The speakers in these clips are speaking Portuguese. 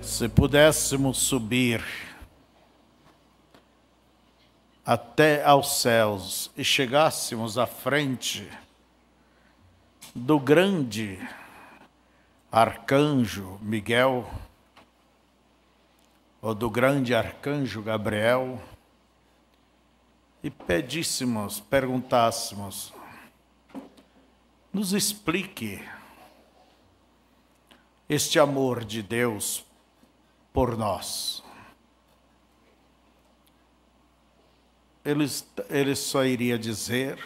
Se pudéssemos subir até aos céus e chegássemos à frente do grande arcanjo Miguel, ou do grande arcanjo Gabriel, e perguntássemos, nos explique este amor de Deus por nós. Ele só iria dizer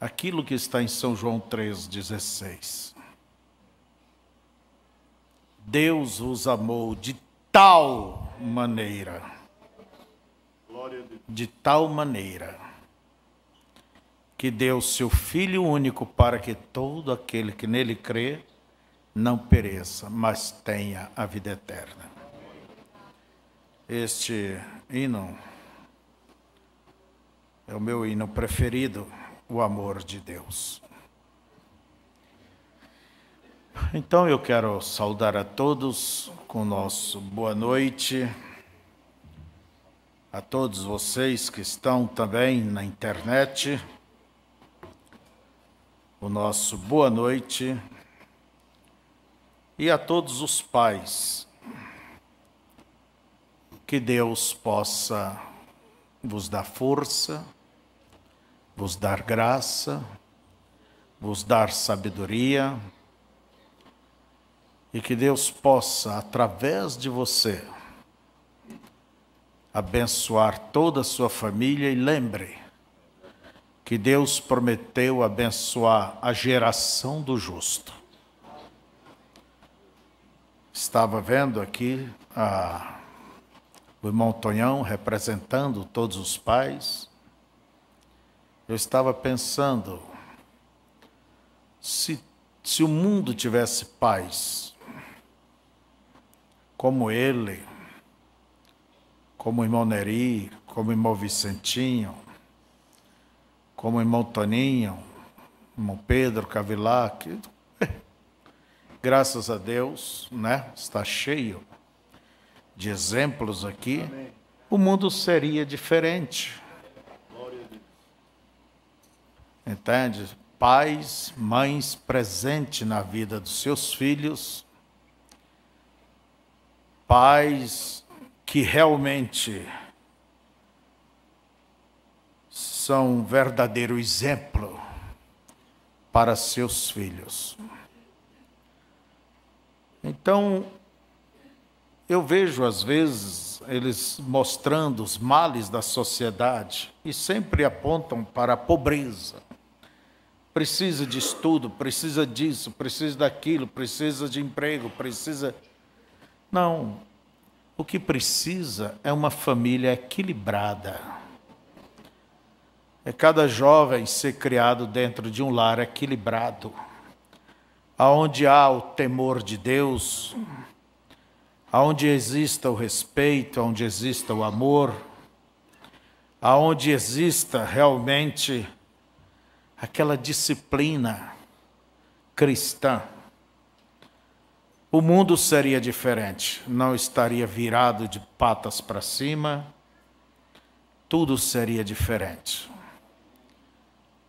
aquilo que está em São João 3,16. Deus os amou de tal maneira, que deu seu Filho único para que todo aquele que nele crê não pereça, mas tenha a vida eterna. Este hino é o meu hino preferido, o amor de Deus. Então eu quero saudar a todos com o nosso boa noite, a todos vocês que estão também na internet, o nosso boa noite, e a todos os pais, que Deus possa vos dar força, vos dar graça, vos dar sabedoria, e que Deus possa, através de você, abençoar toda a sua família. E lembre que Deus prometeu abençoar a geração do justo. Estava vendo aqui o irmão Tonhão representando todos os pais. Eu estava pensando, se o mundo tivesse pais como ele, como o irmão Neri, como o irmão Vicentinho, como o irmão Toninho, irmão Pedro Cavilac, graças a Deus, né? Está cheio de exemplos aqui. Amém. O mundo seria diferente. Entende? Pais, mães presentes na vida dos seus filhos, pais que realmente são um verdadeiro exemplo para seus filhos. Então, eu vejo às vezes eles mostrando os males da sociedade e sempre apontam para a pobreza. Precisa de estudo, precisa disso, precisa daquilo, precisa de emprego, precisa... Não, o que precisa é uma família equilibrada. É cada jovem ser criado dentro de um lar equilibrado, aonde há o temor de Deus, aonde exista o respeito, aonde exista o amor, aonde exista realmente aquela disciplina cristã. O mundo seria diferente, não estaria virado de patas para cima, tudo seria diferente.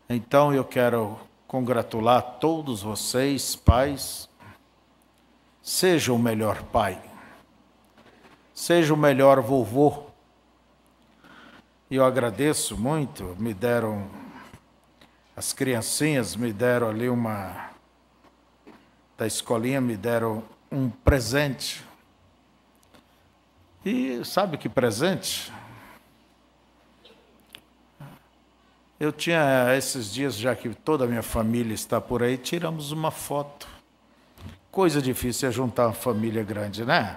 Então eu quero congratular todos vocês, pais. Seja o melhor pai, seja o melhor vovô. E eu agradeço muito, me deram, as criancinhas me deram ali da escolinha, me deram um presente. E sabe que presente? Eu tinha esses dias, já que toda a minha família está por aí, tiramos uma foto. Coisa difícil é juntar uma família grande, né?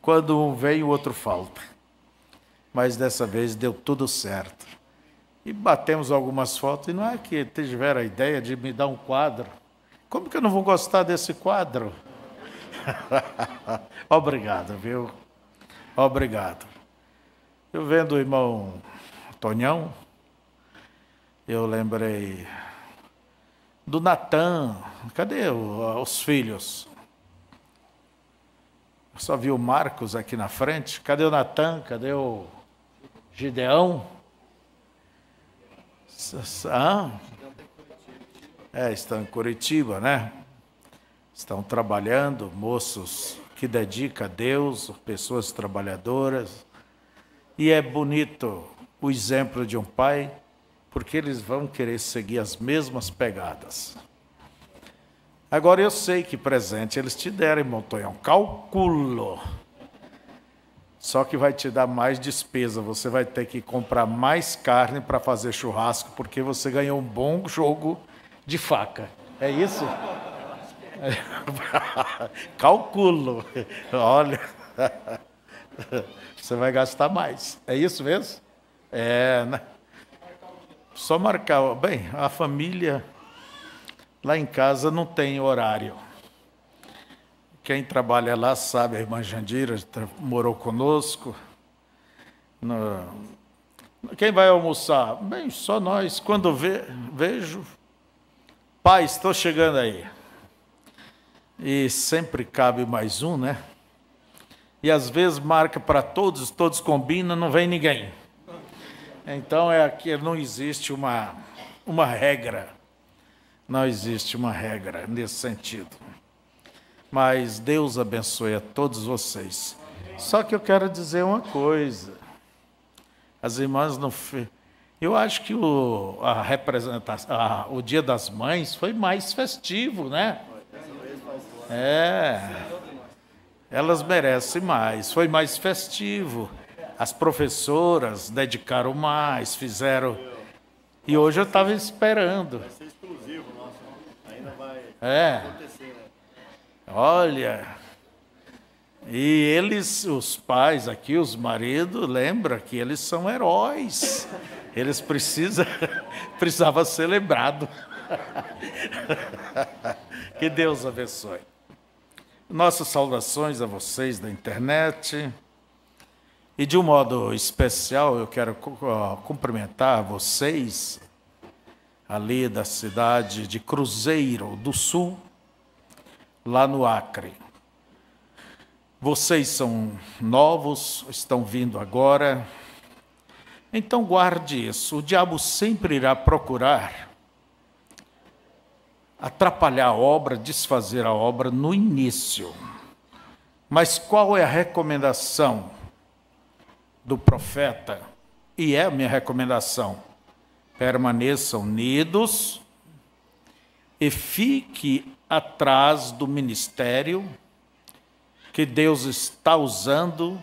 Quando um vem, o outro falta. Mas dessa vez deu tudo certo. E batemos algumas fotos, e não é que tiveram a ideia de me dar um quadro. Como que eu não vou gostar desse quadro? Obrigado, viu? Obrigado. Eu vendo o irmão Tonhão, eu lembrei do Natan. Cadê os filhos? Eu só vi o Marcos aqui na frente. Cadê o Natan? Cadê o Gideão? Estão em Curitiba, né? Estão trabalhando, moços que dedicam a Deus, pessoas trabalhadoras. E é bonito o exemplo de um pai, porque eles vão querer seguir as mesmas pegadas. Agora eu sei que presente eles te deram, Montonhão, calculo. Só que vai te dar mais despesa, você vai ter que comprar mais carne para fazer churrasco, porque você ganhou um bom jogo de faca. É isso? Calculo. Olha, você vai gastar mais. É isso mesmo? Né? Só marcar. Bem, a família lá em casa não tem horário. Quem trabalha lá sabe, a irmã Jandira morou conosco. Quem vai almoçar? Bem, só nós. Quando vejo, pai, estou chegando aí. E sempre cabe mais um, né? E às vezes marca para todos combinam, não vem ninguém. Então aqui não existe uma regra. Não existe uma regra nesse sentido. Mas Deus abençoe a todos vocês. Só que eu quero dizer uma coisa. As irmãs não... Eu acho que o Dia das Mães foi mais festivo, né? Elas merecem mais. Foi mais festivo. As professoras dedicaram mais, fizeram... E hoje eu estava esperando. Vai ser exclusivo, nosso. Ainda vai acontecer, né? Olha, e eles, os pais aqui, os maridos, lembra que eles são heróis. Eles precisavam ser lembrados. Que Deus abençoe. Nossas saudações a vocês da internet. E de um modo especial eu quero cumprimentar vocês ali da cidade de Cruzeiro do Sul, lá no Acre. Vocês são novos, estão vindo agora. Então guarde isso. O diabo sempre irá procurar atrapalhar a obra, desfazer a obra no início. Mas qual é a recomendação do profeta? E é a minha recomendação: permaneçam unidos e fique atrás do ministério que Deus está usando,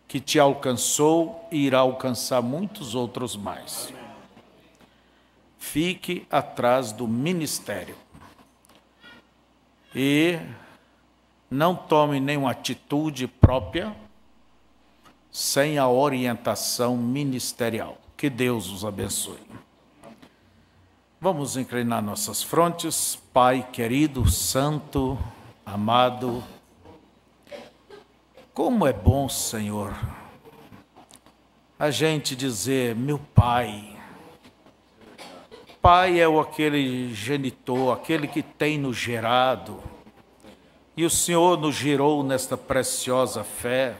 que te alcançou e irá alcançar muitos outros mais. Fique atrás do ministério. E não tome nenhuma atitude própria sem a orientação ministerial. Que Deus os abençoe. Vamos inclinar nossas frontes. Pai querido, santo, amado, como é bom, Senhor, a gente dizer, meu Pai. Pai é aquele genitor, aquele que tem nos gerado. E o Senhor nos gerou nesta preciosa fé.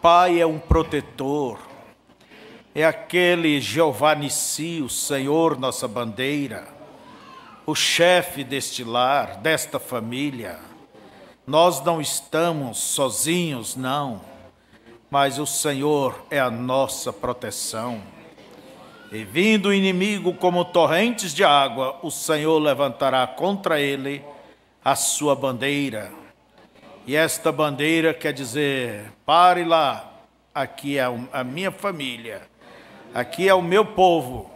Pai é um protetor. É aquele Jeová Nissi, o Senhor, nossa bandeira, o chefe deste lar, desta família. Nós não estamos sozinhos, não, mas o Senhor é a nossa proteção. E vindo o inimigo como torrentes de água, o Senhor levantará contra ele a sua bandeira. E esta bandeira quer dizer, pare lá, aqui é a minha família, aqui é o meu povo.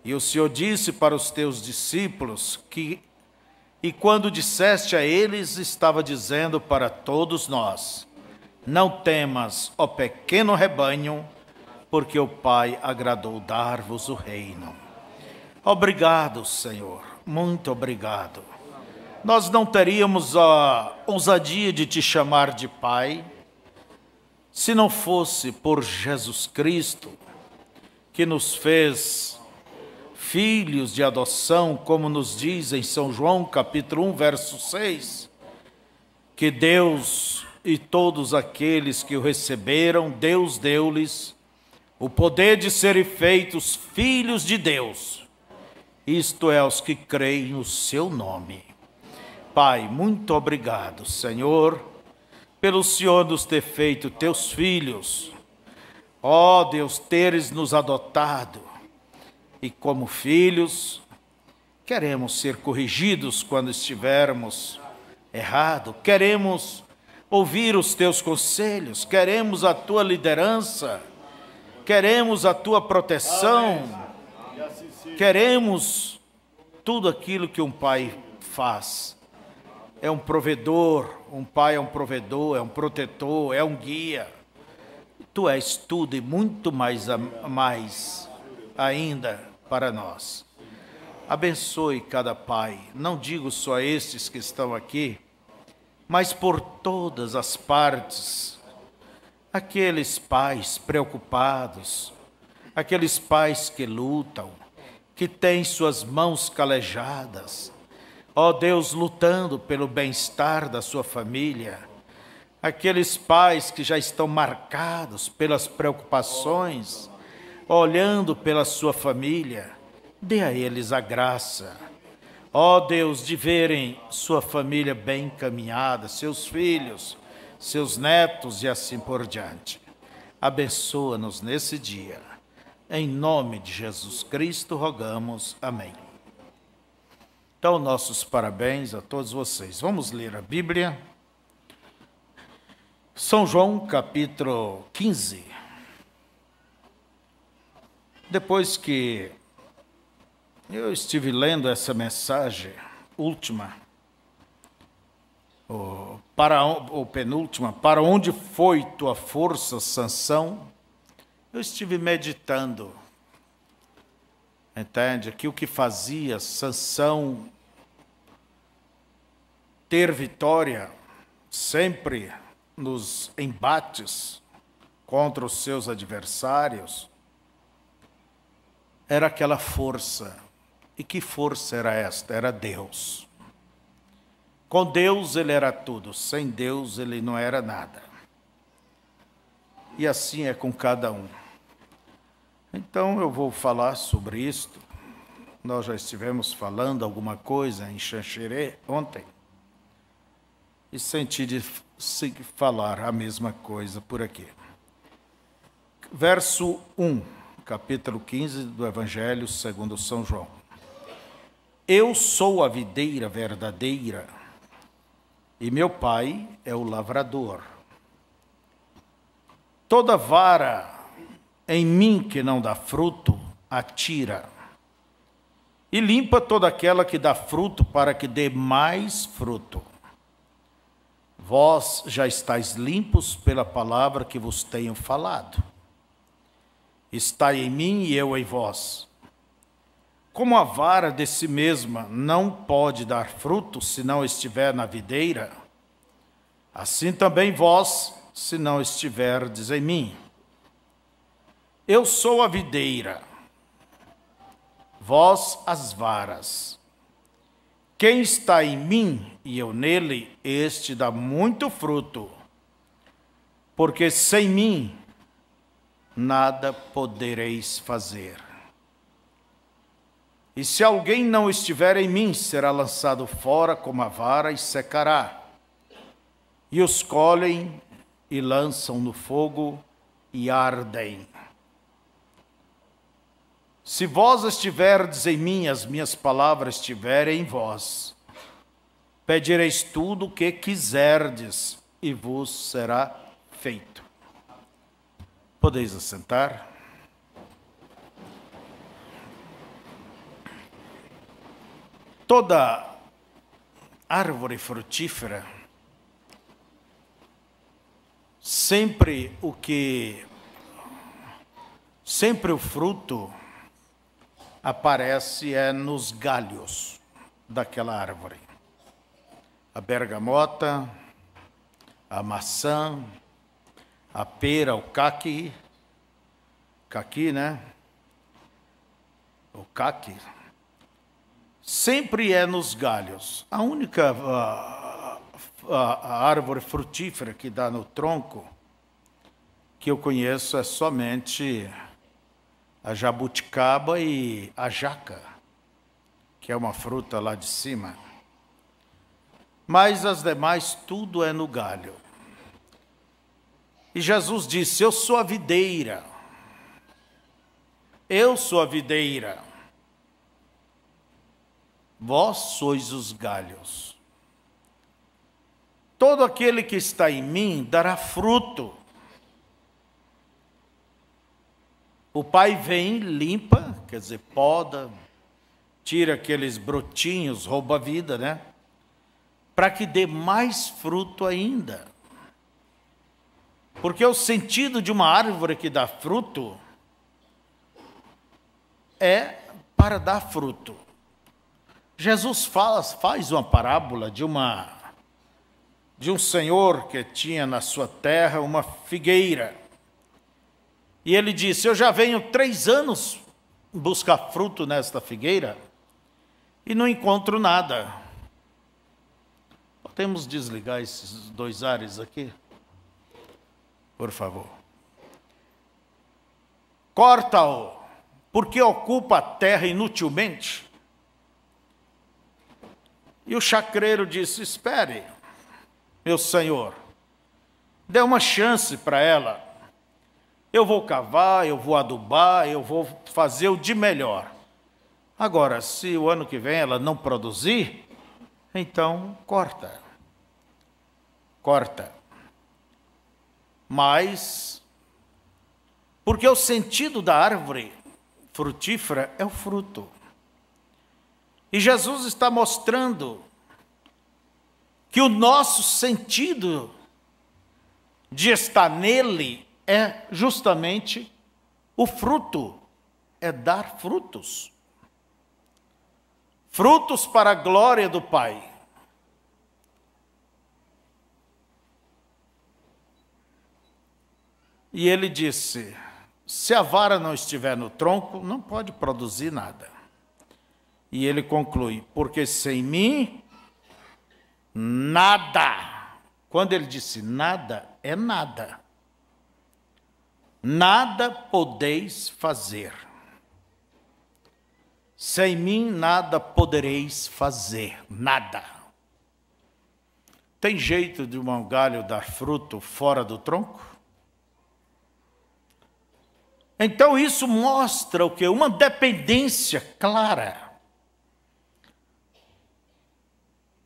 E o Senhor disse para os teus discípulos que, e quando disseste a eles, estava dizendo para todos nós, não temas, ó pequeno rebanho, porque o Pai agradou dar-vos o reino. Obrigado, Senhor, muito obrigado. Nós não teríamos a ousadia de te chamar de Pai, se não fosse por Jesus Cristo, que nos fez filhos de adoção, como nos diz em São João, capítulo 1, verso 6, que Deus e todos aqueles que o receberam, Deus deu-lhes o poder de serem feitos filhos de Deus, isto é, aos que creem no seu nome. Pai, muito obrigado, Senhor, pelo Senhor nos ter feito teus filhos. Ó Deus, teres nos adotado, e como filhos, queremos ser corrigidos quando estivermos errados, queremos ouvir os teus conselhos, queremos a tua liderança, queremos a tua proteção, queremos tudo aquilo que um pai faz. É um provedor, um pai é um provedor, é um protetor, é um guia. Tu és tudo e muito mais ainda para nós. Abençoe cada pai, não digo só estes que estão aqui, mas por todas as partes, aqueles pais preocupados, aqueles pais que lutam, que têm suas mãos calejadas, ó Deus, lutando pelo bem-estar da sua família, aqueles pais que já estão marcados pelas preocupações, olhando pela sua família, dê a eles a graça, ó Deus, de verem sua família bem encaminhada, seus filhos, seus netos e assim por diante. Abençoa-nos nesse dia. Em nome de Jesus Cristo rogamos. Amém. Então, nossos parabéns a todos vocês. Vamos ler a Bíblia. São João, capítulo 15. Depois que eu estive lendo essa mensagem última, ou penúltima, para onde foi tua força, Sansão? Eu estive meditando, entende? Que o que fazia Sansão ter vitória sempre nos embates contra os seus adversários era aquela força. E que força era esta? Era Deus. Com Deus ele era tudo, sem Deus ele não era nada. E assim é com cada um. Então eu vou falar sobre isto. Nós já estivemos falando alguma coisa em Xanxerê ontem. E senti de falar a mesma coisa por aqui. Verso 1, capítulo 15 do Evangelho segundo São João. Eu sou a videira verdadeira, e meu pai é o lavrador. Toda vara em mim que não dá fruto, atira, e limpa toda aquela que dá fruto, para que dê mais fruto. Vós já estáis limpos pela palavra que vos tenho falado. Estai em mim e eu em vós. Como a vara de si mesma não pode dar fruto se não estiver na videira, assim também vós, se não estiverdes em mim. Eu sou a videira, vós as varas. Quem está em mim e eu nele, este dá muito fruto, porque sem mim nada podereis fazer. E se alguém não estiver em mim, será lançado fora como a vara e secará. E os colhem e lançam no fogo e ardem. Se vós estiverdes em mim, as minhas palavras estiverem em vós, pedireis tudo o que quiserdes e vos será feito. Podeis assentar. Toda árvore frutífera, sempre o fruto aparece nos galhos daquela árvore. A bergamota, a maçã, a pera, o caqui, né? O caqui. Sempre nos galhos. A única a árvore frutífera que dá no tronco, que eu conheço é somente a jabuticaba e a jaca, que é uma fruta lá de cima. Mas as demais, tudo é no galho. E Jesus disse: eu sou a videira. Eu sou a videira. Vós sois os galhos. Todo aquele que está em mim dará fruto. O Pai vem, limpa, quer dizer, poda, tira aqueles brotinhos, rouba a vida, né? Para que dê mais fruto ainda. Porque o sentido de uma árvore que dá fruto é para dar fruto. Jesus faz uma parábola de um senhor que tinha na sua terra uma figueira. E ele disse: eu já venho 3 anos buscar fruto nesta figueira e não encontro nada. Podemos desligar esses 2 ares aqui? Por favor. Corta-o, porque ocupa a terra inutilmente. E o chacreiro disse: espere, meu senhor, dê uma chance para ela. Eu vou cavar, eu vou adubar, eu vou fazer o de melhor. Agora, se o ano que vem ela não produzir, então corta. Corta. Mas, porque o sentido da árvore frutífera é o fruto. E Jesus está mostrando que o nosso sentido de estar nele é justamente o fruto, é dar frutos. Frutos para a glória do Pai. E ele disse: se a vara não estiver no tronco, não pode produzir nada. E ele conclui: porque sem mim, nada. Quando ele disse nada, é nada. Nada podeis fazer. Sem mim, nada podereis fazer. Nada. Tem jeito de um galho dar fruto fora do tronco? Então isso mostra o quê? Uma dependência clara.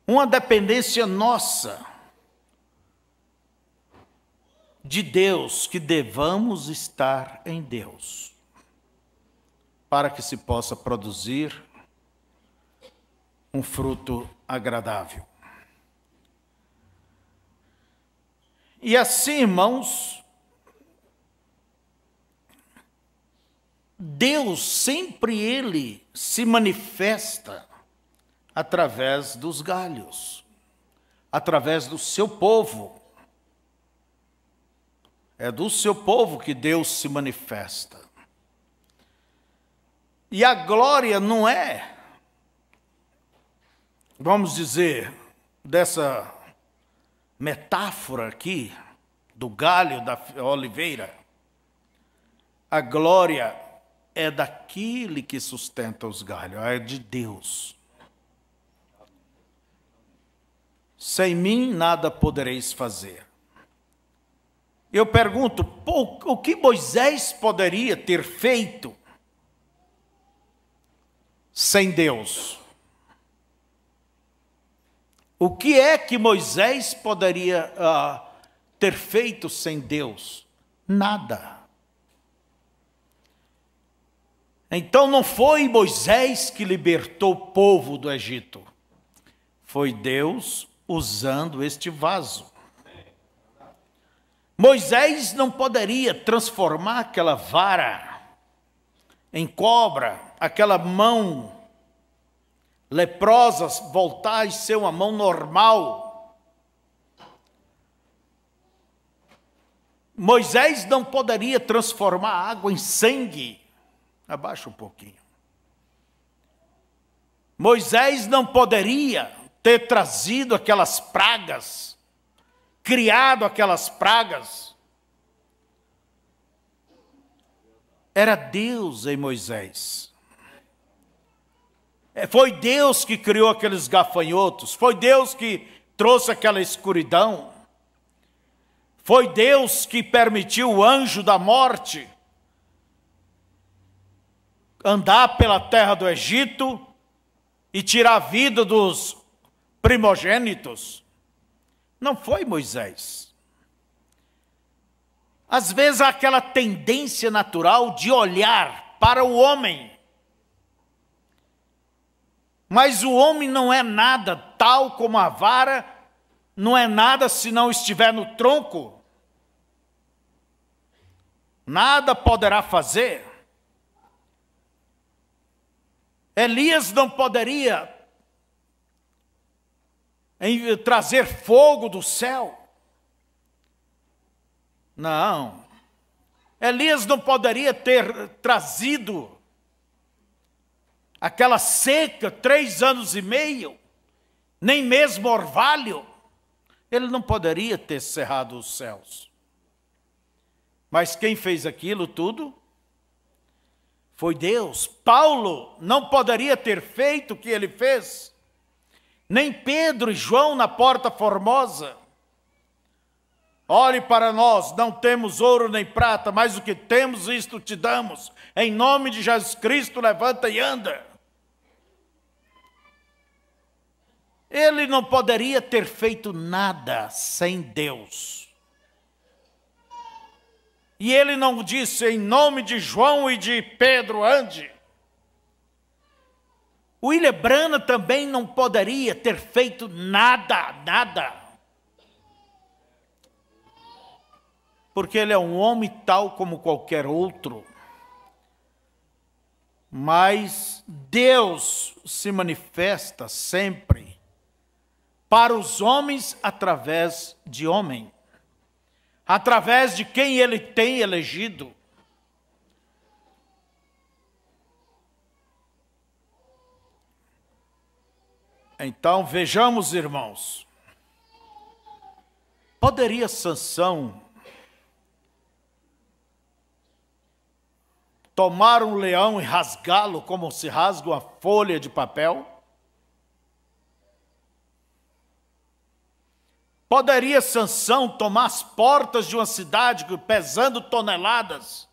Uma dependência nossa de Deus, que devamos estar em Deus, para que se possa produzir um fruto agradável. E assim, irmãos, Deus sempre ele se manifesta através dos galhos, através do seu povo. É do seu povo que Deus se manifesta. E a glória não é, vamos dizer, dessa metáfora aqui, do galho da oliveira. A glória é daquele que sustenta os galhos, é de Deus. Sem mim nada podereis fazer. Eu pergunto, o que Moisés poderia ter feito sem Deus? O que é que Moisés poderia ter feito sem Deus? Nada. Então não foi Moisés que libertou o povo do Egito. Foi Deus usando este vaso. Moisés não poderia transformar aquela vara em cobra, aquela mão leprosa voltar a ser uma mão normal. Moisés não poderia transformar a água em sangue. Abaixa um pouquinho. Moisés não poderia ter trazido aquelas pragas, criado aquelas pragas. Era Deus em Moisés. Foi Deus que criou aqueles gafanhotos, foi Deus que trouxe aquela escuridão, foi Deus que permitiu o anjo da morte andar pela terra do Egito e tirar a vida dos primogênitos. Não foi Moisés. Às vezes há aquela tendência natural de olhar para o homem. Mas o homem não é nada, tal como a vara não é nada se não estiver no tronco. Nada poderá fazer. Elias não poderia trazer fogo do céu. Não. Elias não poderia ter trazido aquela seca 3 anos e meio, nem mesmo orvalho. Ele não poderia ter cerrado os céus. Mas quem fez aquilo tudo foi Deus. Paulo não poderia ter feito o que ele fez, nem Pedro e João na Porta Formosa. Olhe para nós, não temos ouro nem prata, mas o que temos, isto te damos. Em nome de Jesus Cristo, levanta e anda. Ele não poderia ter feito nada sem Deus. E ele não disse, em nome de João e de Pedro, ande. William Branham também não poderia ter feito nada. Porque ele é um homem tal como qualquer outro. Mas Deus se manifesta sempre para os homens através de homem. Através de quem ele tem elegido. Então vejamos, irmãos. Poderia Sansão tomar um leão e rasgá-lo como se rasga uma folha de papel? Poderia Sansão tomar as portas de uma cidade pesando toneladas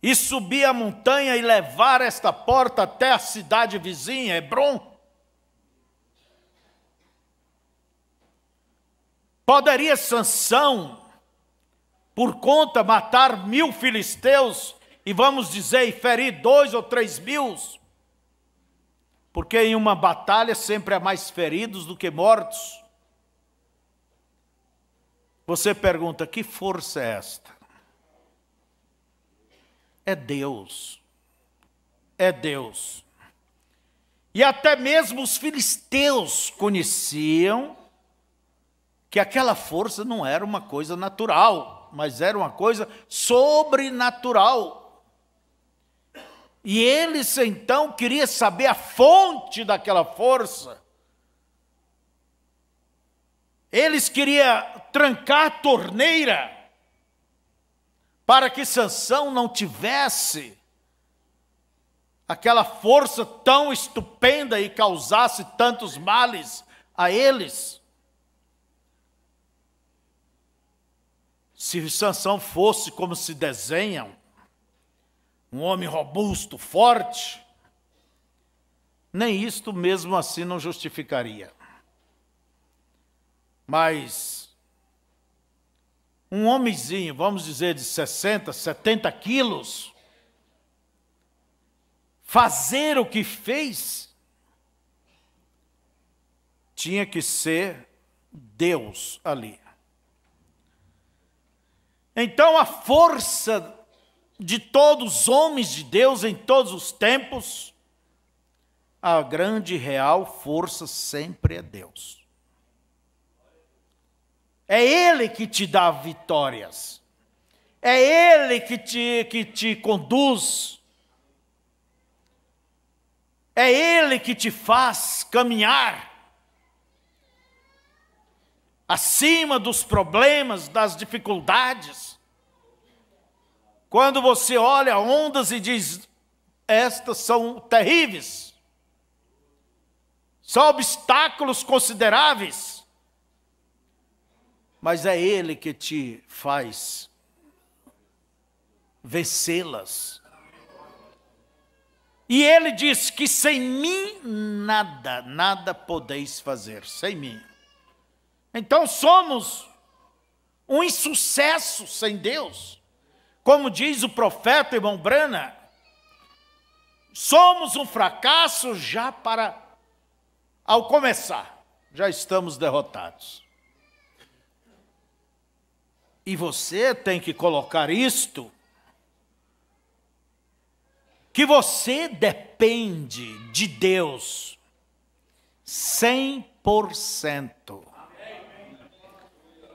e subir a montanha e levar esta porta até a cidade vizinha, Hebrom? Poderia Sansão, por conta, matar 1000 filisteus e vamos dizer, e ferir 2 ou 3 mil? Porque em uma batalha sempre há mais feridos do que mortos. Você pergunta, que força é esta? É Deus. É Deus. E até mesmo os filisteus conheciam que aquela força não era uma coisa natural, mas era uma coisa sobrenatural. E eles então queriam saber a fonte daquela força. Eles queriam trancar a torneira para que Sansão não tivesse aquela força tão estupenda e causasse tantos males a eles. Se Sansão fosse como se desenham, um homem robusto, forte, nem isto mesmo assim não justificaria. Mas um homenzinho, vamos dizer, de 60, 70 quilos, fazer o que fez, tinha que ser Deus ali. Então a força de todos os homens de Deus em todos os tempos, a grande e real força sempre é Deus. É Ele que te dá vitórias. É Ele que te conduz. É Ele que te faz caminhar acima dos problemas, das dificuldades. Quando você olha ondas e diz, estas são terríveis, são obstáculos consideráveis, mas é Ele que te faz vencê-las. E Ele diz que sem mim nada podeis fazer, sem mim. Então somos um insucesso sem Deus. Como diz o profeta irmão Branham, somos um fracasso já ao começar, já estamos derrotados. E você tem que colocar isto, que você depende de Deus 100%.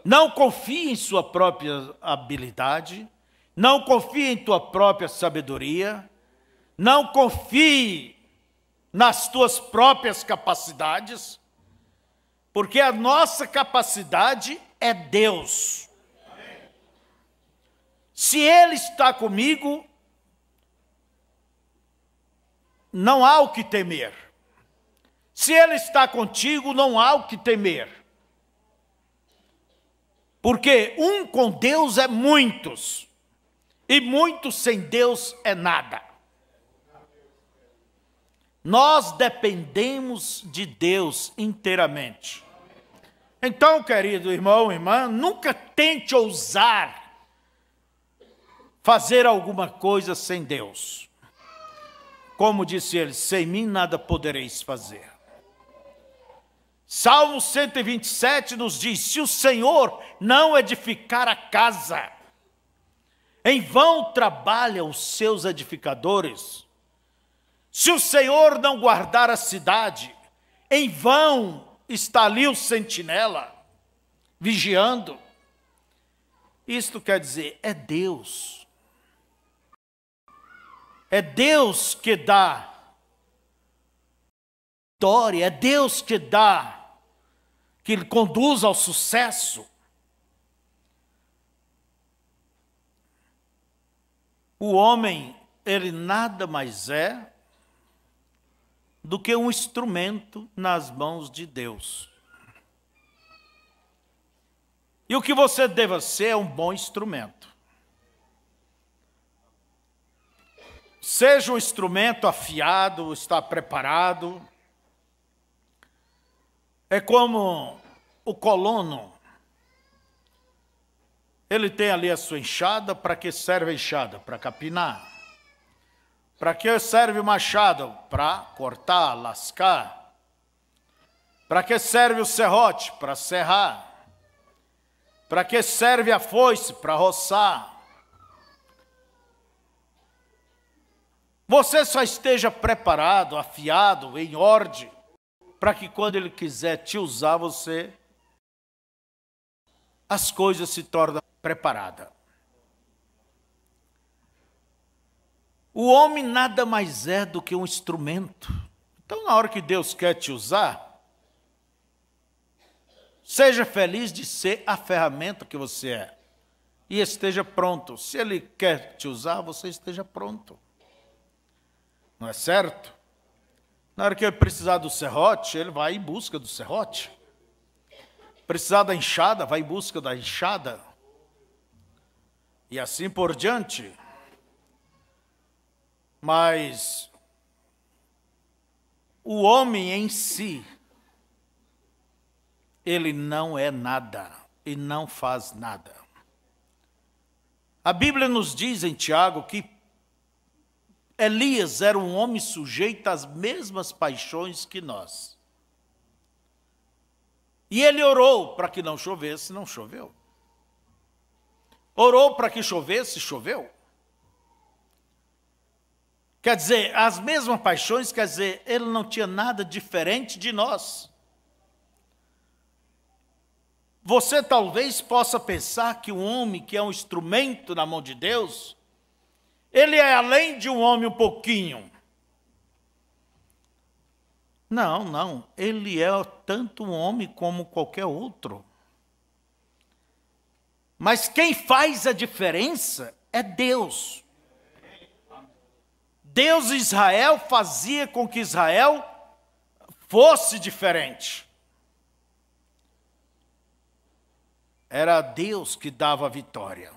Não confie em sua própria habilidade, não confie em tua própria sabedoria, não confie nas tuas próprias capacidades, porque a nossa capacidade é Deus. Se Ele está comigo, não há o que temer. Se Ele está contigo, não há o que temer. Porque um com Deus é muitos, e muitos sem Deus é nada. Nós dependemos de Deus inteiramente. Então, querido irmão, irmã, nunca tente ousar fazer alguma coisa sem Deus. Como disse ele, sem mim nada podereis fazer. Salmo 127 nos diz, se o Senhor não edificar a casa, em vão trabalham os seus edificadores. Se o Senhor não guardar a cidade, em vão está ali o sentinela, vigiando. Isto quer dizer, é Deus. É Deus que dá vitória, é Deus que dá, que conduz ao sucesso. O homem, ele nada mais é do que um instrumento nas mãos de Deus. E o que você deve ser é um bom instrumento. Seja um instrumento afiado, está preparado. É como o colono. Ele tem ali a sua enxada. Para que serve a enxada? Para capinar. Para que serve o machado? Para cortar, lascar. Para que serve o serrote? Para serrar. Para que serve a foice? Para roçar. Você só esteja preparado, afiado, em ordem, para que quando Ele quiser te usar, as coisas se tornam preparadas. O homem nada mais é do que um instrumento. Então, na hora que Deus quer te usar, seja feliz de ser a ferramenta que você é. E esteja pronto. Se Ele quer te usar, você esteja pronto. Não é certo? Na hora que ele precisar do serrote, ele vai em busca do serrote. Precisar da enxada, vai em busca da enxada. E assim por diante. Mas o homem em si, ele não é nada e não faz nada. A Bíblia nos diz em Tiago que Elias era um homem sujeito às mesmas paixões que nós. E ele orou para que não chovesse, não choveu. Orou para que chovesse, choveu. Quer dizer, as mesmas paixões, quer dizer, ele não tinha nada diferente de nós. Você talvez possa pensar que um homem que é um instrumento na mão de Deus, ele é além de um homem um pouquinho. Não, não. Ele é tanto um homem como qualquer outro. Mas quem faz a diferença é Deus. Deus e Israel fazia com que Israel fosse diferente. Era Deus que dava a vitória.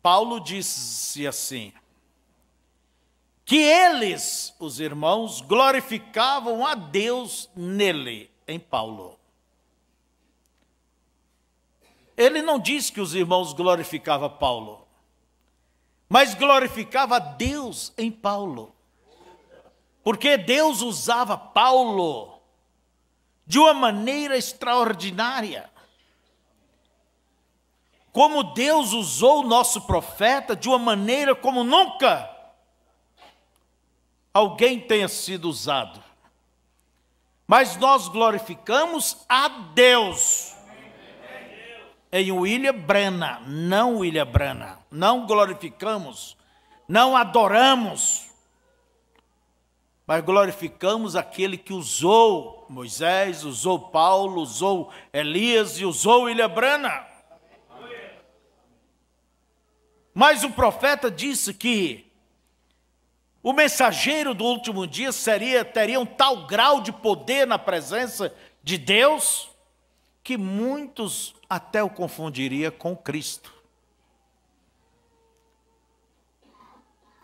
Paulo disse assim, que eles, os irmãos, glorificavam a Deus nele, em Paulo. Ele não disse que os irmãos glorificavam Paulo, mas glorificava a Deus em Paulo. Porque Deus usava Paulo de uma maneira extraordinária. Como Deus usou o nosso profeta de uma maneira como nunca alguém tenha sido usado. Mas nós glorificamos a Deus. Em William Branham, não William Branham. Não glorificamos, não adoramos, mas glorificamos aquele que usou Moisés, usou Paulo, usou Elias e usou William Branham. Mas o profeta disse que o mensageiro do último dia teria um tal grau de poder na presença de Deus que muitos até o confundiria com Cristo.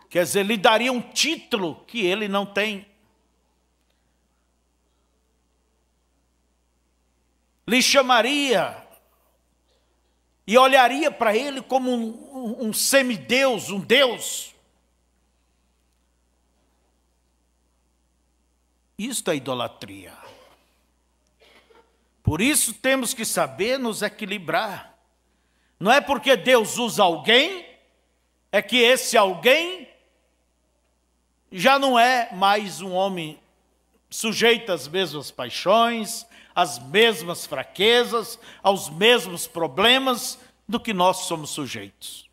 Quer dizer, lhe daria um título que ele não tem. Lhe chamaria e olharia para ele como um semideus, um Deus. Isto é idolatria. Por isso temos que saber nos equilibrar. Não é porque Deus usa alguém, é que esse alguém já não é mais um homem sujeito às mesmas paixões, às mesmas fraquezas, aos mesmos problemas do que nós somos sujeitos.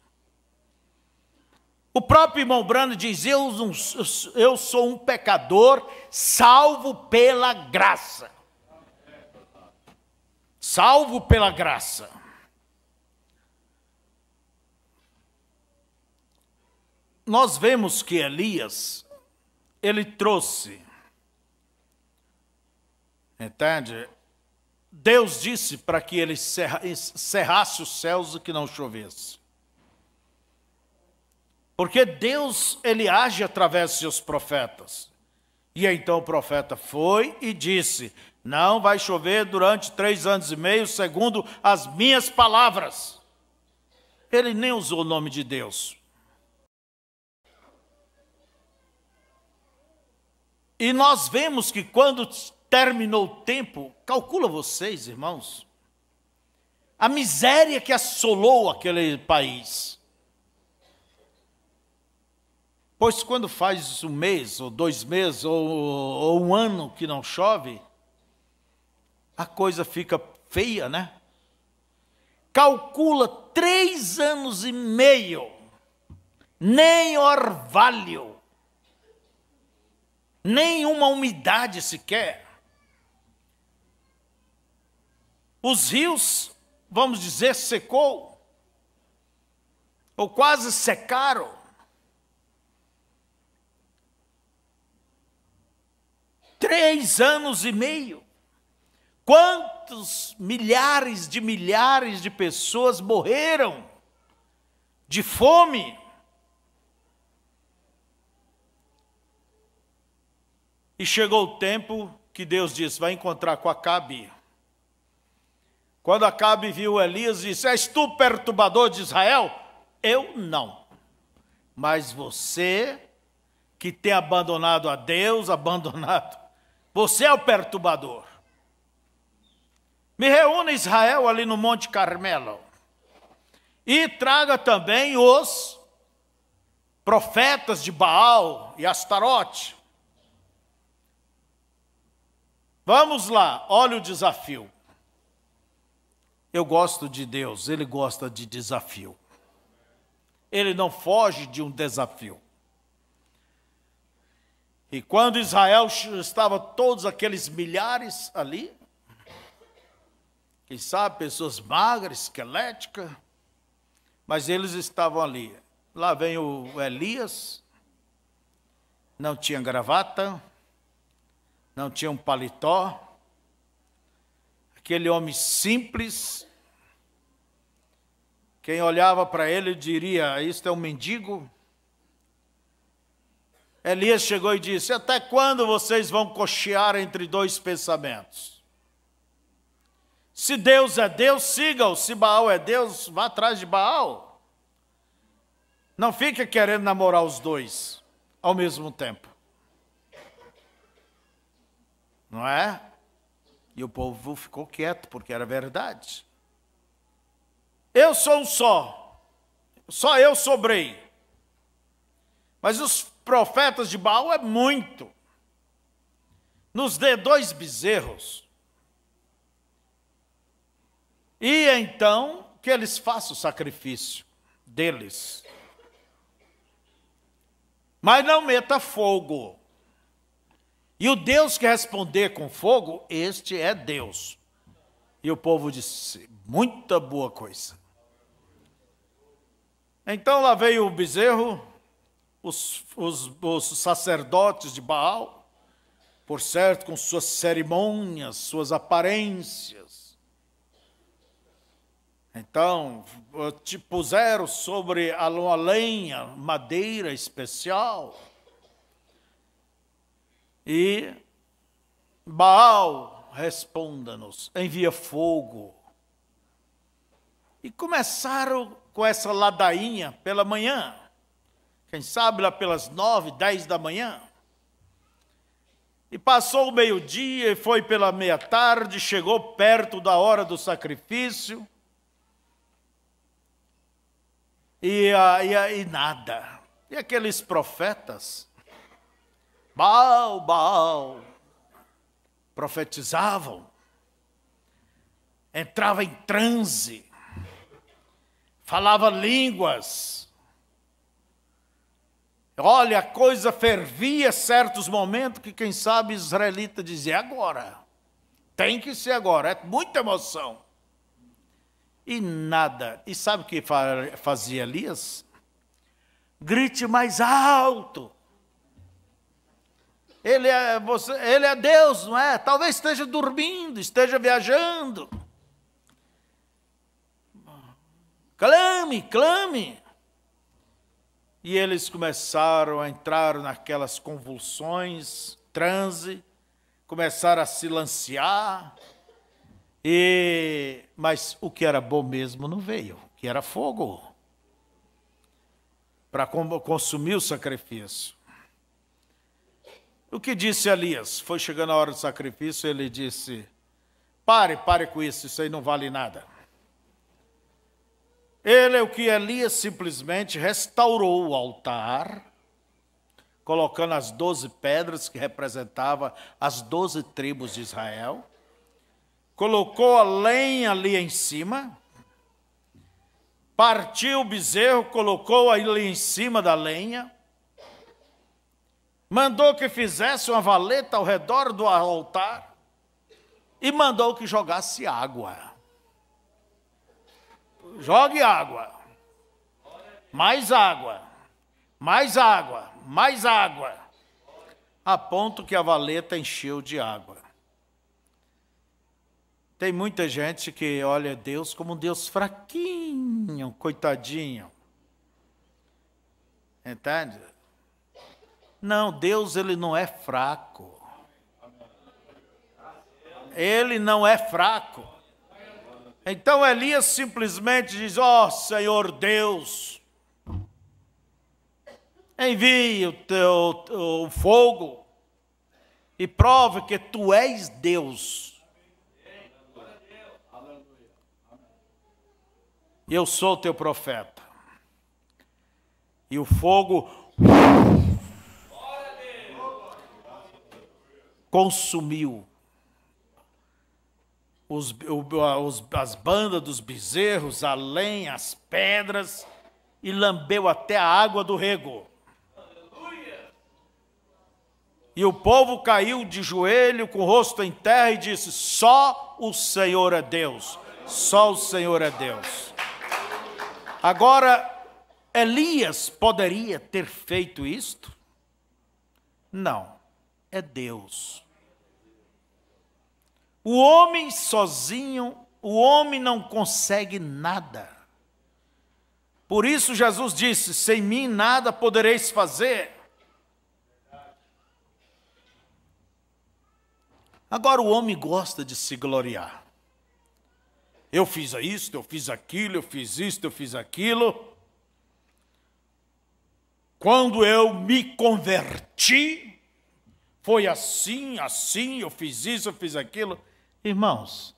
O próprio irmão Branham diz, eu sou um pecador salvo pela graça. Salvo pela graça. Nós vemos que Elias, ele trouxe, entende? Deus disse para que ele cerrasse os céus e que não chovesse. Porque Deus, ele age através de seus profetas. E então o profeta foi e disse, não vai chover durante 3 anos e meio, segundo as minhas palavras. Ele nem usou o nome de Deus. E nós vemos que quando terminou o tempo, calcula vocês, irmãos, a miséria que assolou aquele país. Pois quando faz 1 mês, ou 2 meses, ou 1 ano que não chove, a coisa fica feia, né? Calcula 3 anos e meio, nem orvalho, nenhuma umidade sequer. Os rios, vamos dizer, secou, ou quase secaram. 3 anos e meio. Quantos milhares de pessoas morreram de fome? E chegou o tempo que Deus disse, vai encontrar com Acabe. Quando Acabe viu Elias, disse, és tu perturbador de Israel? Eu não. Mas você, que tem abandonado a Deus, você é o perturbador. Me reúna Israel ali no Monte Carmelo. E traga também os profetas de Baal e Astarote. Vamos lá, olha o desafio. Eu gosto de Deus, ele gosta de desafio. Ele não foge de um desafio. E quando Israel estava todos aqueles milhares ali, quem sabe pessoas magras, esqueléticas, mas eles estavam ali. Lá vem o Elias, não tinha gravata, não tinha um paletó, aquele homem simples. Quem olhava para ele diria, isto é um mendigo. Elias chegou e disse, até quando vocês vão cochear entre dois pensamentos? Se Deus é Deus, siga-o. Se Baal é Deus, vá atrás de Baal. Não fique querendo namorar os dois ao mesmo tempo. Não é? E o povo ficou quieto, porque era verdade. Eu sou um só eu sobrei. Mas os profetas de Baal é muito. Nos dê 2 bezerros. E então, que eles façam o sacrifício deles. Mas não meta fogo. E o Deus que responder com fogo, este é Deus. E o povo disse, muita boa coisa. Então lá veio o bezerro, os sacerdotes de Baal, por certo, com suas cerimônias, suas aparências. Então, te puseram sobre uma lenha, madeira especial. E Baal, responda-nos, envia fogo. E começaram com essa ladainha pela manhã. Quem sabe lá pelas 9, 10 da manhã. E passou o meio-dia e foi pela meia-tarde, chegou perto da hora do sacrifício. E nada. E aqueles profetas, Baal, profetizavam, entrava em transe, falava línguas. Olha, a coisa fervia certos momentos que quem sabe israelita dizia, agora, tem que ser agora, é muita emoção. E nada. E sabe o que fazia Elias? Grite mais alto. Ele é Deus, não é? Talvez esteja dormindo, esteja viajando. Clame. E eles começaram a entrar naquelas convulsões, transe, começaram a se lancear. Mas o que era bom mesmo não veio, que era fogo, para consumir o sacrifício. O que disse Elias? Foi chegando a hora do sacrifício, ele disse, pare com isso aí não vale nada. O que Elias simplesmente restaurou o altar, colocando as 12 pedras que representavam as 12 tribos de Israel, colocou a lenha ali em cima, partiu o bezerro, colocou ali em cima da lenha, mandou que fizesse uma valeta ao redor do altar e mandou que jogasse água. Jogue água, mais água, mais água, mais água, a ponto que a valeta encheu de água. Tem muita gente que olha Deus como um Deus fraquinho, coitadinho. Entende? Não, Deus ele não é fraco. Ele não é fraco. Então Elias simplesmente diz, ó Senhor Deus, envie o fogo e prove que tu és Deus. Eu sou teu profeta. E o fogo consumiu as bandas dos bezerros, a lenha, as pedras, e lambeu até a água do rego. E o povo caiu de joelho, com o rosto em terra, e disse: só o Senhor é Deus, só o Senhor é Deus. Agora, Elias poderia ter feito isto? Não, é Deus. O homem sozinho, o homem não consegue nada. Por isso Jesus disse: sem mim nada podereis fazer. Agora o homem gosta de se gloriar. Eu fiz isto, eu fiz aquilo, eu fiz isto, eu fiz aquilo. Quando eu me converti, foi assim, assim, eu fiz isso, eu fiz aquilo. Irmãos,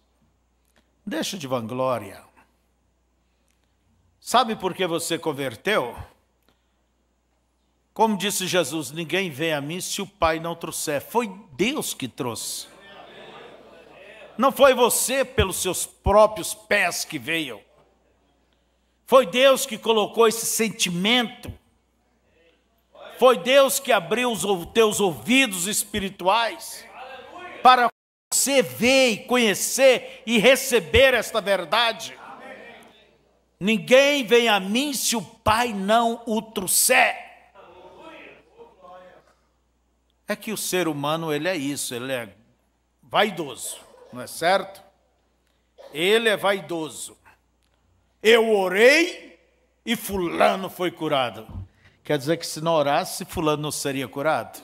deixa de vanglória. Sabe por que você converteu? Como disse Jesus, ninguém vem a mim se o Pai não trouxer. Foi Deus que trouxe. Não foi você pelos seus próprios pés que veio. Foi Deus que colocou esse sentimento. Foi Deus que abriu os teus ouvidos espirituais para você ver e conhecer e receber esta verdade. Ninguém vem a mim se o Pai não o trouxer. É que o ser humano, ele é isso, ele é vaidoso, não é certo? Ele é vaidoso. Eu orei e fulano foi curado. Quer dizer que se não orasse, fulano não seria curado?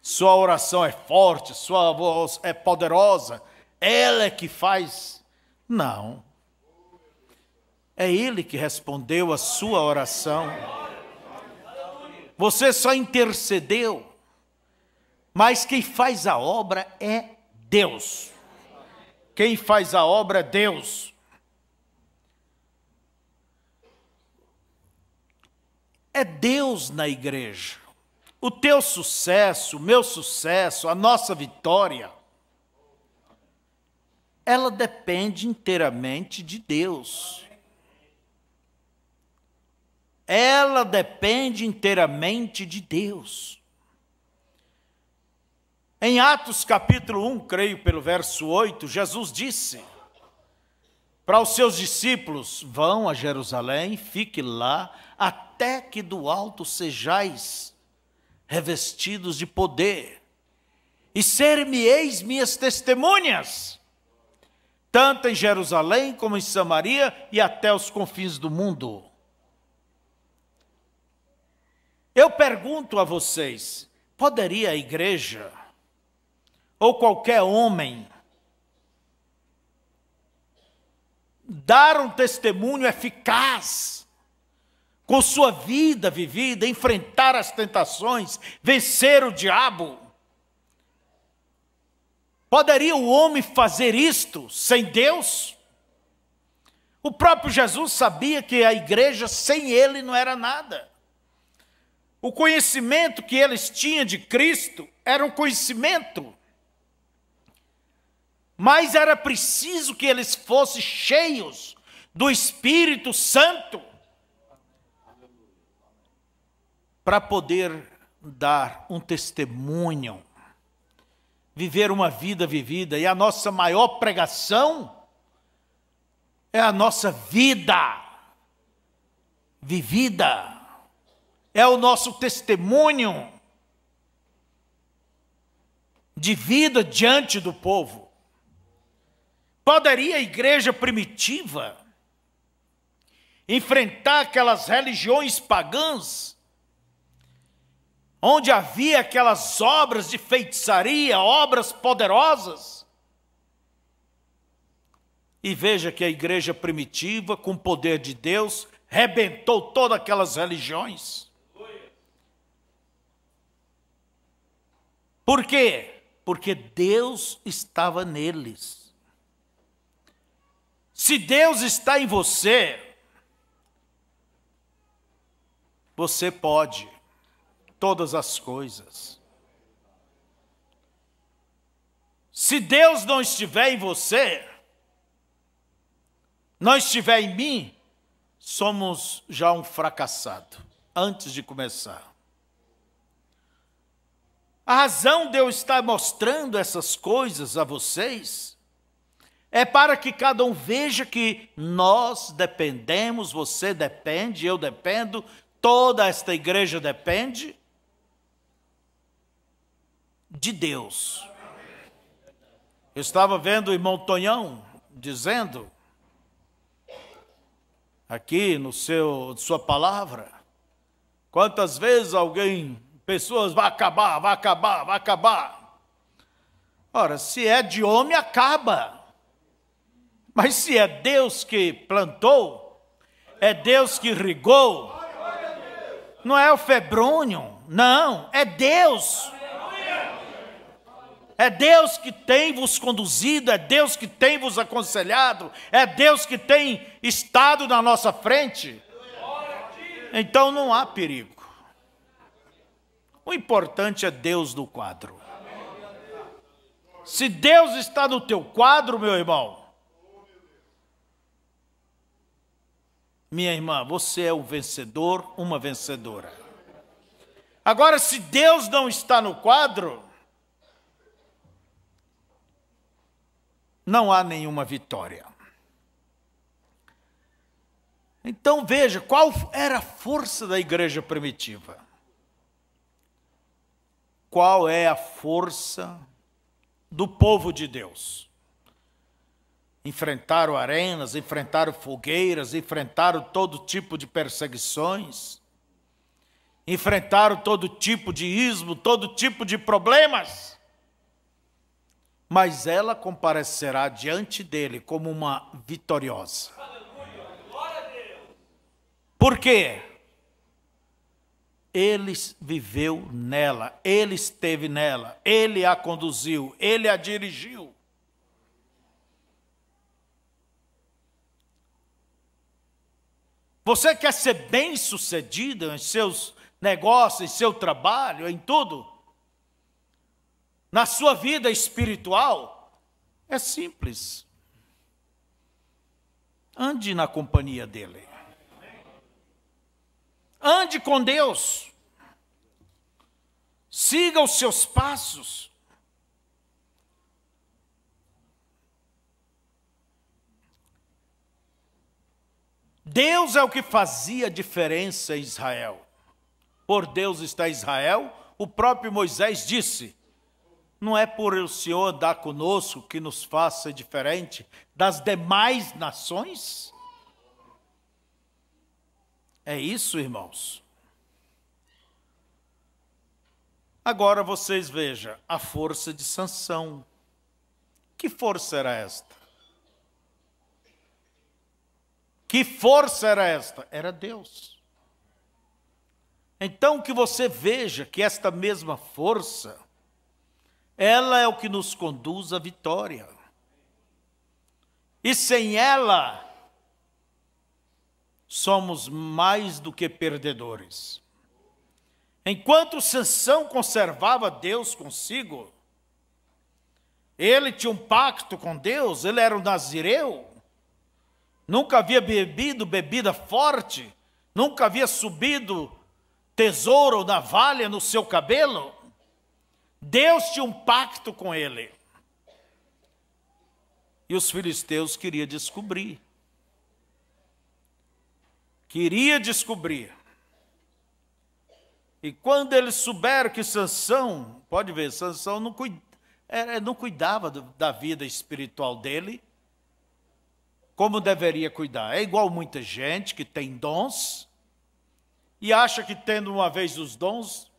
Sua oração é forte, sua voz é poderosa, ela é que faz. Não. É ele que respondeu a sua oração. Você só intercedeu, mas quem faz a obra é Deus. Quem faz a obra é Deus. É Deus na igreja. O teu sucesso, o meu sucesso, a nossa vitória, ela depende inteiramente de Deus. Ela depende inteiramente de Deus. Em Atos capítulo 1, creio pelo verso 8, Jesus disse para os seus discípulos: vão a Jerusalém, fique lá, até que do alto sejais revestidos de poder, e ser-me-eis minhas testemunhas, tanto em Jerusalém como em Samaria e até os confins do mundo. Eu pergunto a vocês, poderia a igreja, ou qualquer homem, dar um testemunho eficaz, com sua vida vivida, enfrentar as tentações, vencer o diabo? Poderia o homem fazer isto sem Deus? O próprio Jesus sabia que a igreja sem ele não era nada. O conhecimento que eles tinham de Cristo era um conhecimento, mas era preciso que eles fossem cheios do Espírito Santo para poder dar um testemunho, viver uma vida vivida. E a nossa maior pregação é a nossa vida vivida, é o nosso testemunho de vida diante do povo. Poderia a igreja primitiva enfrentar aquelas religiões pagãs, onde havia aquelas obras de feitiçaria, obras poderosas? E veja que a igreja primitiva, com o poder de Deus, rebentou todas aquelas religiões. Por quê? Porque Deus estava neles. Se Deus está em você, você pode todas as coisas. Se Deus não estiver em você, não estiver em mim, somos já um fracassado, antes de começar. A razão de eu estar mostrando essas coisas a vocês é para que cada um veja que nós dependemos, você depende, eu dependo, toda esta igreja depende de Deus. Eu estava vendo o irmão Tonhão dizendo aqui no sua palavra, quantas vezes pessoas vai acabar. Ora, se é de homem, acaba. Mas se é Deus que plantou, é Deus que regou, não é o febrônio, não, é Deus. É Deus que tem vos conduzido, é Deus que tem vos aconselhado, é Deus que tem estado na nossa frente. Então não há perigo. O importante é Deus no quadro. Se Deus está no teu quadro, meu irmão, minha irmã, você é um vencedor, uma vencedora. Agora, se Deus não está no quadro, não há nenhuma vitória. Então veja, qual era a força da igreja primitiva? Qual é a força do povo de Deus? Enfrentaram arenas, enfrentaram fogueiras, enfrentaram todo tipo de perseguições, enfrentaram todo tipo de ismo, todo tipo de problemas. Mas ela comparecerá diante dele como uma vitoriosa. Por quê? Ele viveu nela, ele esteve nela, ele a conduziu, ele a dirigiu. Você quer ser bem-sucedido em seus negócios, em seu trabalho, em tudo? Na sua vida espiritual? É simples. Ande na companhia dele. Ande com Deus. Siga os seus passos. Deus é o que fazia diferença em Israel. Por Deus está Israel. O próprio Moisés disse: não é por o Senhor andar conosco que nos faça diferente das demais nações? É isso, irmãos. Agora vocês vejam a força de Sansão. Que força era esta? Que força era esta? Era Deus. Então que você veja que esta mesma força, ela é o que nos conduz à vitória. E sem ela, somos mais do que perdedores. Enquanto Sansão conservava Deus consigo, ele tinha um pacto com Deus, ele era um nazireu, nunca havia bebido bebida forte, nunca havia subido tesouro ou navalha no seu cabelo. Deus tinha um pacto com ele. E os filisteus queriam descobrir. E quando eles souberam que Sansão, pode ver, Sansão não cuidava da vida espiritual dele como deveria cuidar. É igual muita gente que tem dons e acha que tendo uma vez os dons,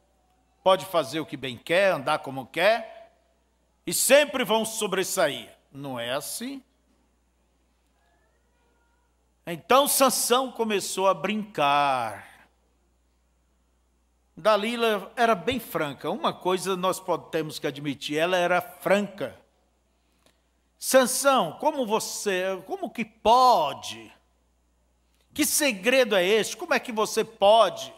pode fazer o que bem quer, andar como quer, e sempre vão sobressair. Não é assim. Então Sansão começou a brincar. Dalila era bem franca. Uma coisa nós temos que admitir, ela era franca. Sansão, como que pode? Que segredo é este? Como é que você pode?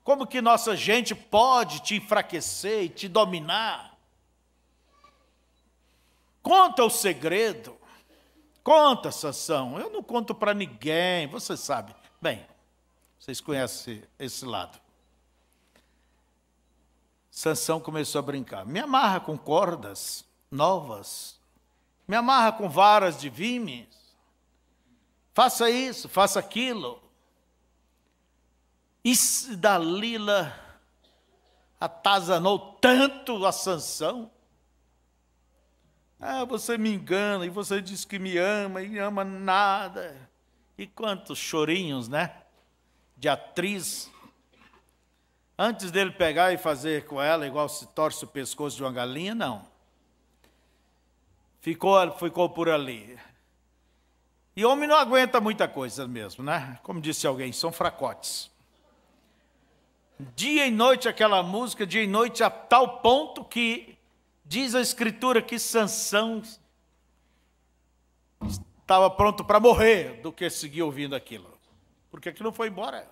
Como que nossa gente pode te enfraquecer e te dominar? Conta o segredo. Conta, Sansão. Eu não conto para ninguém, você sabe. Bem, vocês conhecem esse lado. Sansão começou a brincar. Me amarra com cordas novas. Me amarra com varas de vimes. Faça isso, faça aquilo. E Dalila atazanou tanto a Sansão. Ah, você me engana, e você diz que me ama, e ama nada. E quantos chorinhos, né? De atriz. Antes dele pegar e fazer com ela, igual se torce o pescoço de uma galinha, não. Ficou por ali. E homem não aguenta muita coisa mesmo, né? Como disse alguém, são fracotes. Dia e noite aquela música, dia e noite a tal ponto que diz a Escritura que Sansão estava pronto para morrer do que seguir ouvindo aquilo. Porque aquilo foi embora.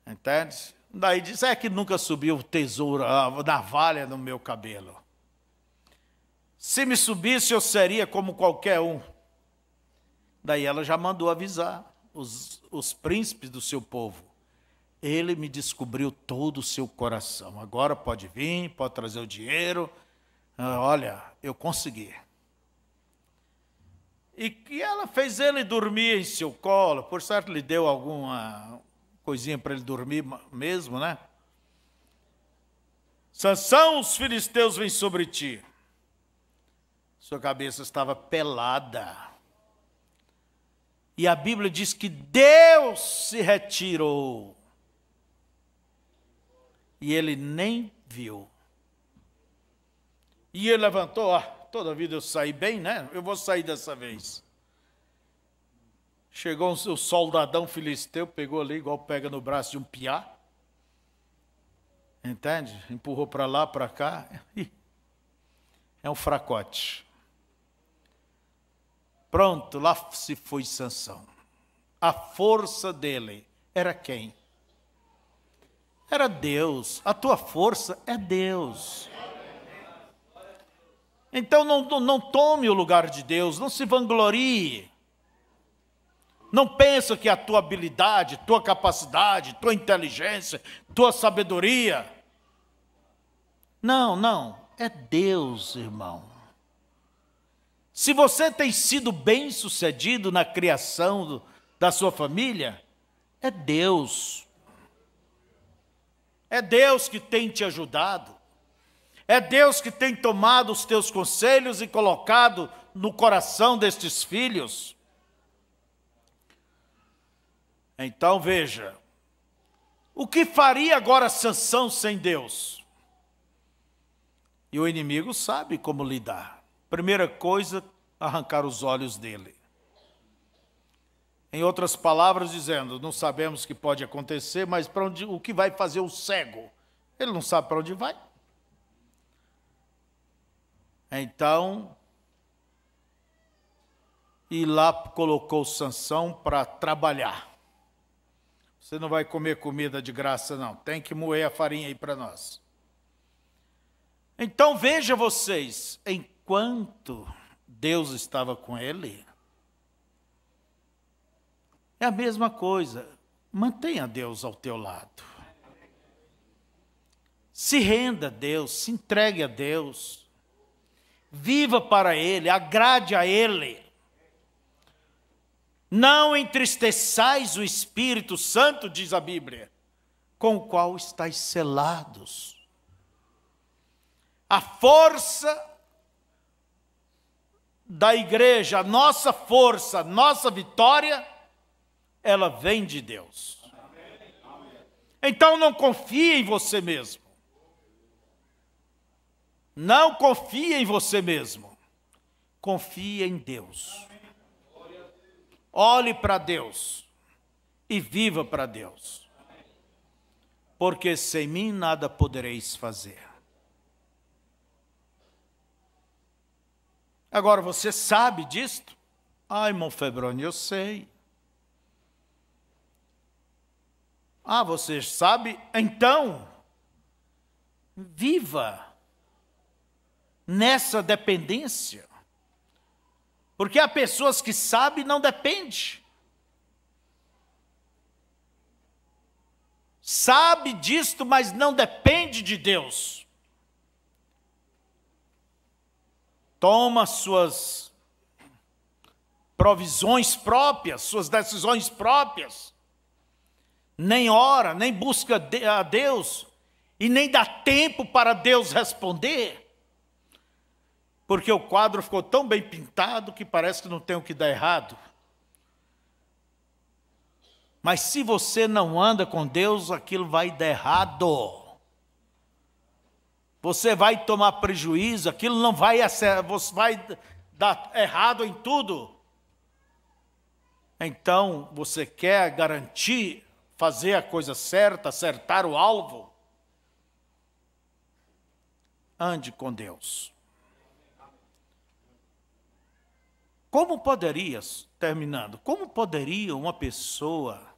Entende? Daí diz, é que nunca subiu o tesouro, a navalha no meu cabelo. Se me subisse, eu seria como qualquer um. Daí ela já mandou avisar os príncipes do seu povo. Ele me descobriu todo o seu coração. Agora pode vir, pode trazer o dinheiro. Olha, eu consegui. E ela fez ele dormir em seu colo. Por certo, lhe deu alguma coisinha para ele dormir mesmo, né? Sansão, os filisteus vêm sobre ti. Sua cabeça estava pelada. E a Bíblia diz que Deus se retirou. E ele nem viu. E ele levantou, toda vida eu saí bem, né? Eu vou sair dessa vez. Chegou o soldadão filisteu, pegou ali, igual pega no braço de um piá. Entende? Empurrou para lá, para cá. É um fracote. Pronto, lá se foi Sansão. A força dele era quem? Era Deus. A tua força é Deus. Então não tome o lugar de Deus, não se vanglorie. Não pensa que a tua habilidade, tua capacidade, tua inteligência, tua sabedoria. Não, é Deus, irmão. Se você tem sido bem-sucedido na criação da sua família, é Deus. É Deus que tem te ajudado. É Deus que tem tomado os teus conselhos e colocado no coração destes filhos. Então veja, o que faria agora Sansão sem Deus? E o inimigo sabe como lidar. Primeira coisa, arrancar os olhos dele. Em outras palavras, dizendo, não sabemos o que pode acontecer, mas o que vai fazer o cego? Ele não sabe para onde vai. Então, e lá colocou Sansão para trabalhar. Você não vai comer comida de graça, não. Tem que moer a farinha aí para nós. Então, veja vocês, enquanto Deus estava com ele, é a mesma coisa. Mantenha Deus ao teu lado. Se renda a Deus, se entregue a Deus. Viva para Ele, agrade a Ele. Não entristeçais o Espírito Santo, diz a Bíblia, com o qual estáis selados. A força da igreja, a nossa força, a nossa vitória, ela vem de Deus. Então não confie em você mesmo. Não confie em você mesmo. Confie em Deus. Olhe para Deus e viva para Deus. Porque sem mim nada podereis fazer. Agora, você sabe disto? Irmão Febroni, eu sei. Você sabe? Então, viva nessa dependência. Porque há pessoas que sabem e não dependem. sabe disto, mas não depende de Deus. Toma suas provisões próprias, suas decisões próprias. Nem ora, nem busca a Deus, e nem dá tempo para Deus responder. Porque o quadro ficou tão bem pintado que parece que não tem o que dar errado. Mas se você não anda com Deus, aquilo vai dar errado. Você vai tomar prejuízo, aquilo não vai acertar, você vai dar errado em tudo. Então, você quer garantir, fazer a coisa certa, acertar o alvo? Ande com Deus. Como poderias, terminando, como poderia uma pessoa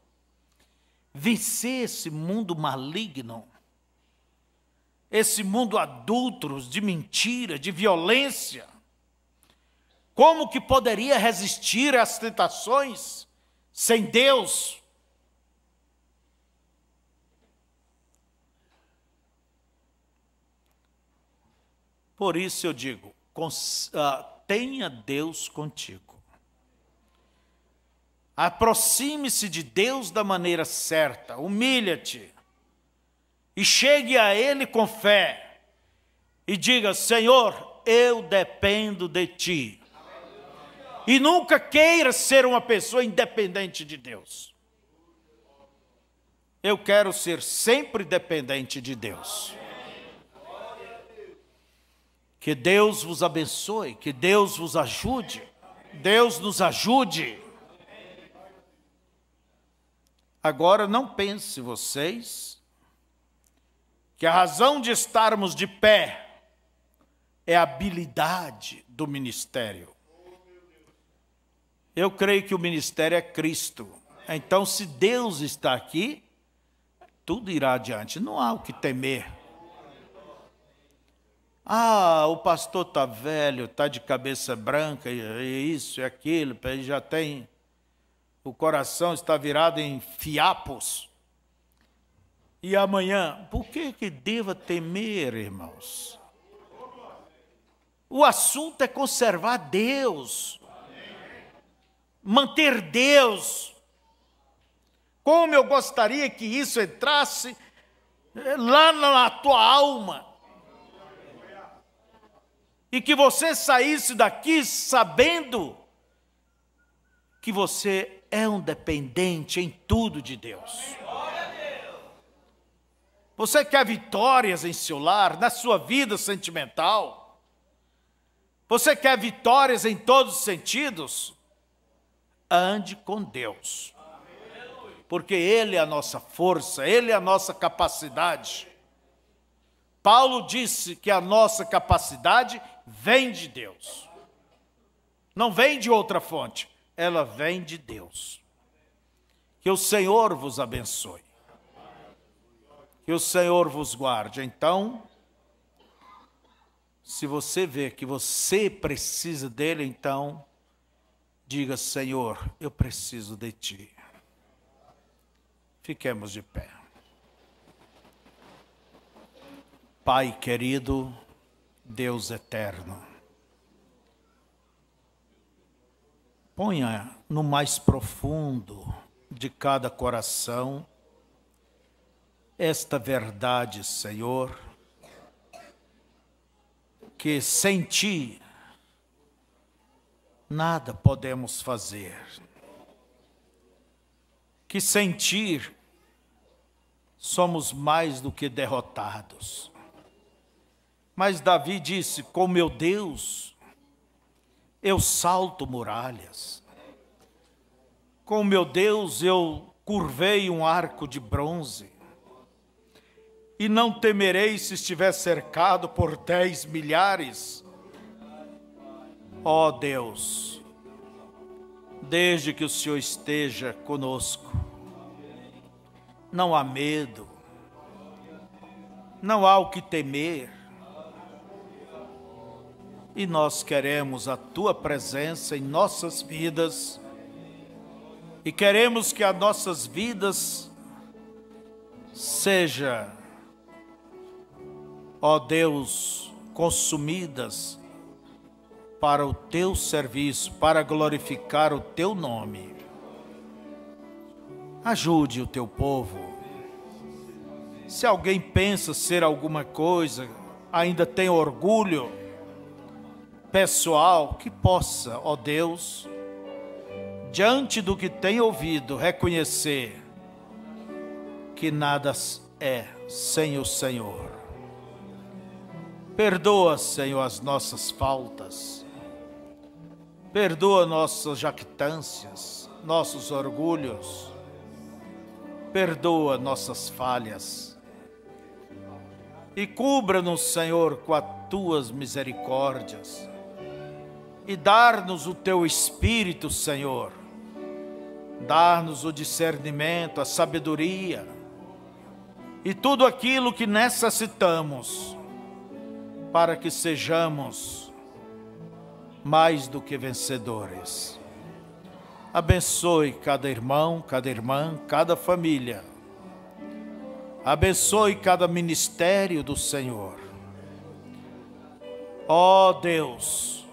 vencer esse mundo maligno, esse mundo adúltero, de mentira, de violência? Como que poderia resistir às tentações sem Deus? Por isso eu digo, tenha Deus contigo. Aproxime-se de Deus da maneira certa, humilha-te e chegue a Ele com fé e diga: Senhor, eu dependo de Ti. E nunca queira ser uma pessoa independente de Deus. Eu quero ser sempre dependente de Deus. Que Deus vos abençoe, que Deus vos ajude, Deus nos ajude. Agora não pense vocês que a razão de estarmos de pé é a habilidade do ministério. Eu creio que o ministério é Cristo. Então, se Deus está aqui, tudo irá adiante, não há o que temer. O pastor está velho, está de cabeça branca, e isso e aquilo, ele já tem, o coração está virado em fiapos. E amanhã, por que deva temer, irmãos? O assunto é conservar Deus, manter Deus. Como eu gostaria que isso entrasse lá na tua alma. E que você saísse daqui sabendo que você é um dependente em tudo de Deus. Você quer vitórias em seu lar, na sua vida sentimental? Você quer vitórias em todos os sentidos? Ande com Deus. Porque Ele é a nossa força, Ele é a nossa capacidade. Paulo disse que a nossa capacidade vem de Deus. Não vem de outra fonte, ela vem de Deus. Que o Senhor vos abençoe. Que o Senhor vos guarde. Então, se você vê que você precisa dele, então, diga: Senhor, eu preciso de Ti. Fiquemos de pé. Pai querido, Deus eterno, ponha no mais profundo de cada coração esta verdade, Senhor, que sem Ti nada podemos fazer, que sem Ti somos mais do que derrotados. Mas Davi disse: com meu Deus, eu salto muralhas. Com meu Deus, eu curvei um arco de bronze. E não temerei se estiver cercado por 10 milhares. Ó Deus, desde que o Senhor esteja conosco, não há medo, não há o que temer. E nós queremos a Tua presença em nossas vidas, e queremos que as nossas vidas seja, ó Deus, consumidas para o teu serviço, para glorificar o teu nome. Ajude o teu povo. Se alguém pensa ser alguma coisa, ainda tem orgulho pessoal, que possa, ó Deus, diante do que tem ouvido, reconhecer que nada é sem o Senhor. Perdoa, Senhor, as nossas faltas. Perdoa nossas jactâncias, nossos orgulhos. Perdoa nossas falhas. E cubra-nos, Senhor, com as tuas misericórdias. E dar-nos o teu Espírito, Senhor. Dar-nos o discernimento, a sabedoria. E tudo aquilo que necessitamos para que sejamos mais do que vencedores. Abençoe cada irmão, cada irmã, cada família. Abençoe cada ministério do Senhor. Ó Deus,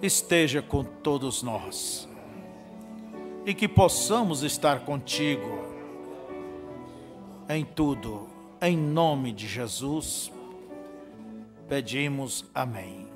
esteja com todos nós e que possamos estar contigo em tudo. Em nome de Jesus, pedimos amém.